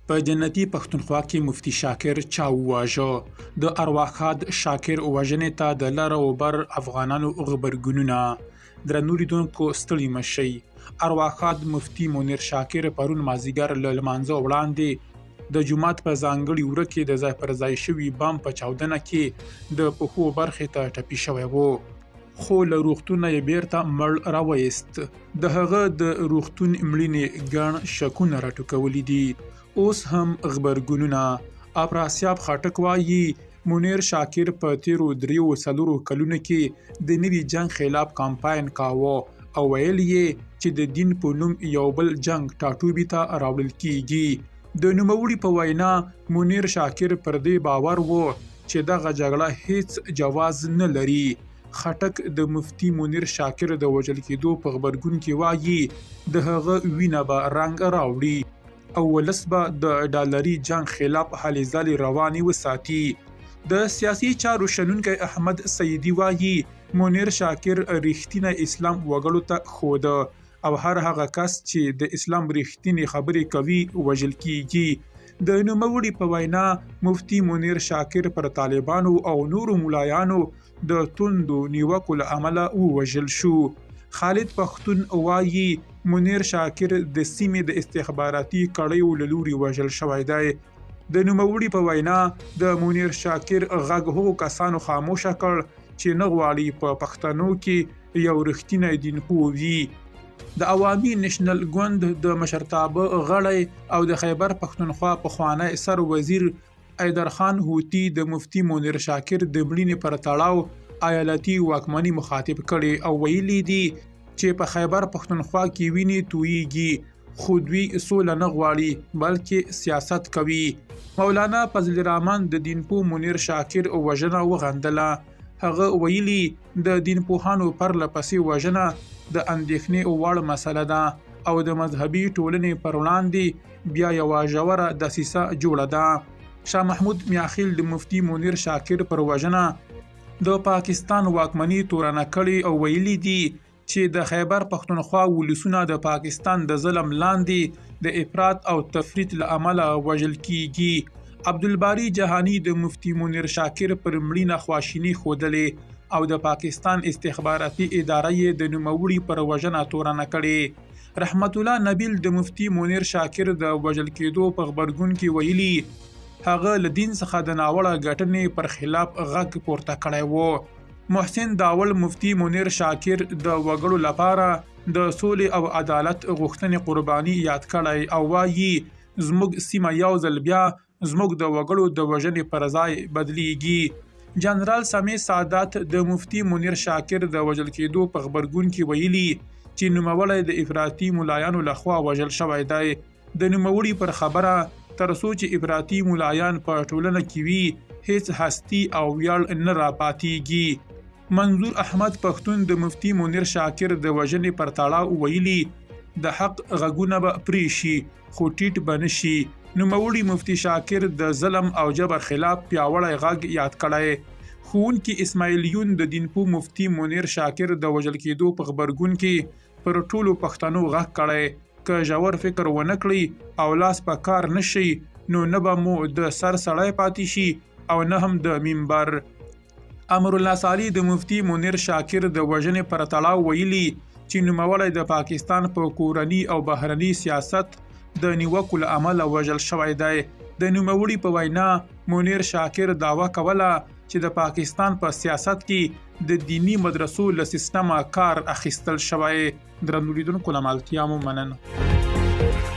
په جنتي پښتونخوا کې مفتي شاکر چا وواژه؟ د ارواښاد شاکر وژنې ته د لر او بر افغانانو غبرګونونه. درنو لیدونکو ستړي مه شئ. ارواښاد مفتي منیر شاکر پرون مازدیګر له لمانځه وړاندې د جومات په ځانګړي وره کې د ځای پر ځای شوي بام په چاودنه کې د پښو برخې ته ټپي شوی و، خو له روغتونه یې بیرته مړ راوایست. د هغه د روغتون مړینې ګڼ شکونه راټوکولي دي. اوس هم غبرګونونه. افراسیاب خټک وایي منیر شاکر په تیرو 3-4 کلونو کې د نوي جنگ خلاف کمپاین کاوه او ویل یې چې د دین په نوم یو بل جنگ ټاټوبي ته راوړل کیږي. د نوموړي په وینا منیر شاکر پر دې باور و چې دغه جګړه هیڅ جواز نه لري. خټک د مفتي منیر شاکر د وژل کېدو په غبرګون کې وایي د هغه وینه به رنګ راوړي او ولس به د ډالري جنگ خلاف هلې ځلې روانې وساتي. د سیاسي چارو شنونکی احمد سیدي وایي منیر شاکر رښتینی اسلام وګړو ته ښوده او هر هغه کس چې د اسلام رښتینې خبرې کوي وژل کیږي. د نوموړي په وینا مفتي منیر شاکر پر طالبانو او نورو ملایانو د توندو نیوکو له امله ووژل شو. خالد پښتون وایي منیر شاکر د سیمې د استخباراتي کړیو له لوري وژل شوی دی. د نوموړي په وینا د منیر شاکر غږ هغو کسانو خاموشه کړ چې نه غواړي په پښتنو کې یو رښتینی دین پوه وي. د عوامي نېشنل ګوند د مشرتابه غړی او د خیبر پښتونخوا پخوانی سر وزیر ایدرخان هوتي د مفتي منیر شاکر د مړینې پر تړاو ایالتي واکمني مخاطب کړي او ویلي دي چې په خیبر پښتونخوا کې وینې تویږي خو دوی سوله نه غواړي بلکې سیاست کوي. مولانا فضل الرحمن د دینپوه منیر شاکر وژنه وغندله. هغه ویلي د دینپوهانو پرله پسې وژنه د اندېښنې وړ مسله ده او د مذهبي ټولنې پر وړاندې بیا یوه ژوره دسیسه جوړه ده. شاه محمود میاخیل د مفتي منیر شاکر پر وژنه د پاکستان واکمني تورنه کړي او ویلي دي چې د خیبر پښتونخوا ولسونه د پاکستان د ظلم لاندې د افراط او تفریط له امله وژل کیږي. عبدالباری جهانی د مفتي منیر شاکر پر مړینه خواشیني ښودلې او د پاکستان استخباراتي اداره یې د نوموړي پر وژنه تورنه کړې. رحمت الله نبیل د مفتي منیر شاکر د وژل کېدو په غبرګون کې ویلي هغه له دین څخه د ناوړه ګټنې پر خلاف غږ پورته کړی و. محسن داول مفتي منیر شاکر د وګړو لپاره د سولې او عدالت غوښتنې قرباني یاد کړی او وایي زموږ سیمه یو ځل بیا زموږ د وګړو د وژنې پر ځای بدلیږي. جنرال سمیع سادات د مفتي منیر شاکر د وژل کېدو په غبرګون کې ویلي چې نوموړی د افراطي ملایانو لخوا وژل شوی دی. د نوموړي پر خبره تر څو چې افراطي ملایان په ټولنه کې وي هیڅ هستی او ویاړ نه راپاتېږي. منظور احمد پښتون د مفتي منیر شاکر د وژنې پر تړاو ویلي د حق غږونه به پرې شي خو ټیټ به نه شي. نوموړي مفتي شاکر د ظلم او جبر خلاف پیاوړی غږ یاد کړی. ښوونکي اسماعیل یون د دینپوه مفتي منیر شاکر د وژل کېدو په غبرګون کې پر ټولو پښتنو غږ کړی که ژور فکر ونه کړئ او لاس په کار نه شي نو نه به مو د سر سړی پاتې شي او نه هم د منبر. امرالله صالح د مفتي منیر شاکر د وژنې پر تړاو ویلي چې نوموړی د پاکستان په کورني او بهرني سیاست د نیوکو له امله وژل شوی دی. د نوموړي په وینا منیر شاکر دعوه کوله چې د پاکستان په سیاست کې د دینی مدرسو له سیستمه کار اخیستل شوی. درنو لیدونکو له ملتیا مو مننه.